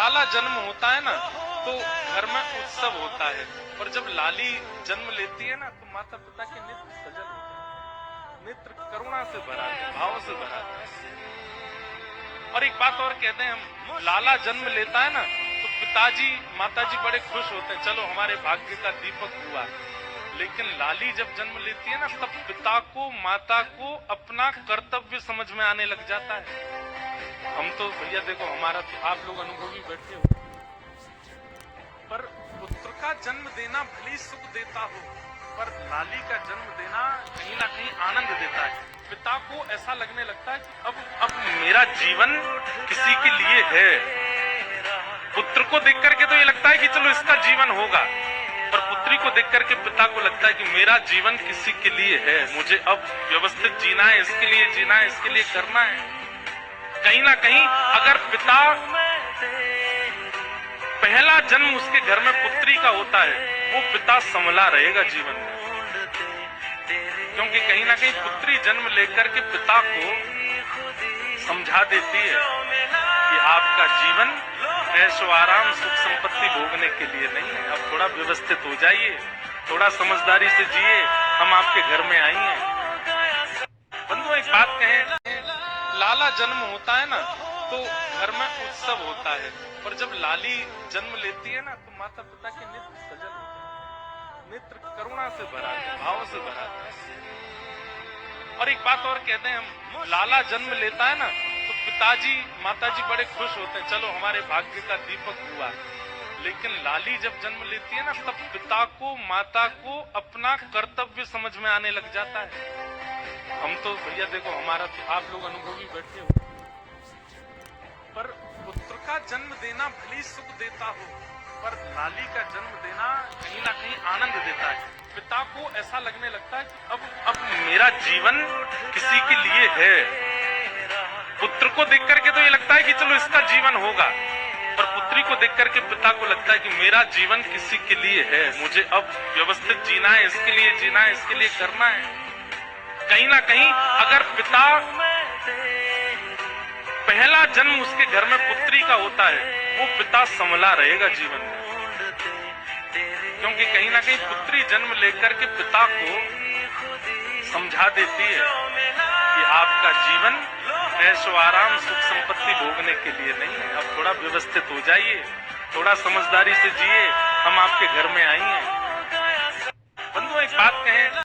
लाला जन्म होता है ना तो घर में उत्सव होता है, और जब लाली जन्म लेती है ना तो माता पिता के नेत्र सजल होते हैं, नेत्र करुणा से भरा है, भाव से भरा है। और एक बात और कहते हैं, हम लाला जन्म लेता है ना तो पिताजी माताजी बड़े खुश होते हैं, चलो हमारे भाग्य का दीपक हुआ। लेकिन लाली जब जन्म लेती है ना तब पिता को माता को अपना कर्तव्य समझ में आने लग जाता है। हम तो भैया देखो, हमारा तो आप लोग अनुभवी बैठे हो, पर पुत्र का जन्म देना भले सुख देता हो, पर लाली का जन्म देना कहीं ना कहीं आनंद देता है। पिता को ऐसा लगने लगता है कि अब मेरा जीवन किसी के लिए है। पुत्र को देख करके तो ये लगता है कि चलो इसका जीवन होगा, पर पुत्री को देख करके पिता को लगता है कि मेरा जीवन किसी के लिए है, मुझे अब व्यवस्थित जीना है, इसके लिए जीना है, इसके लिए करना है। कहीं ना कहीं अगर पिता पहला जन्म उसके घर में पुत्री का होता है, वो पिता संभला रहेगा जीवन में, क्योंकि कहीं ना कहीं पुत्री जन्म लेकर के पिता को समझा देती है कि आपका जीवन ऐशो आराम सुख संपत्ति भोगने के लिए नहीं है, अब थोड़ा व्यवस्थित हो जाइए, थोड़ा समझदारी से जिए, हम आपके घर में आई हैं। बंधुओं, एक बात कहें, लाला जन्म होता है ना तो घर में उत्सव होता है, और जब लाली जन्म लेती है ना तो माता पिता के नेत्र सजल होते हैं, नेत्र करुणा से भरा है, भाव से भरा है। और एक बात और कहते हैं, हम लाला जन्म लेता है ना तो पिताजी माताजी बड़े खुश होते हैं, चलो हमारे भाग्य का दीपक हुआ। लेकिन लाली जब जन्म लेती है ना तब पिता को माता को अपना कर्तव्य समझ में आने लग जाता है। हम तो भैया देखो, हमारा तो आप लोग अनुभवी बैठे हो, पर पुत्र का जन्म देना भले सुख देता हो, पर लाली का जन्म देना कहीं ना कहीं आनंद देता है। पिता को ऐसा लगने लगता है कि अब मेरा जीवन किसी के लिए है। पुत्र को देख करके तो ये लगता है कि चलो इसका जीवन होगा, पर पुत्री को देख करके पिता को लगता है कि मेरा जीवन किसी के लिए है, मुझे अब व्यवस्थित जीना है, इसके लिए जीना है, इसके लिए करना है। कहीं ना कहीं अगर पिता पहला जन्म उसके घर में पुत्री का होता है, वो पिता संभला रहेगा जीवन में, क्योंकि कहीं ना कहीं पुत्री जन्म लेकर के पिता को समझा देती है कि आपका जीवन ऐशो आराम सुख संपत्ति भोगने के लिए नहीं है, अब थोड़ा व्यवस्थित हो जाइए, थोड़ा समझदारी से जिए, हम आपके घर में आई हैं। बंधुओं, एक बात कहें,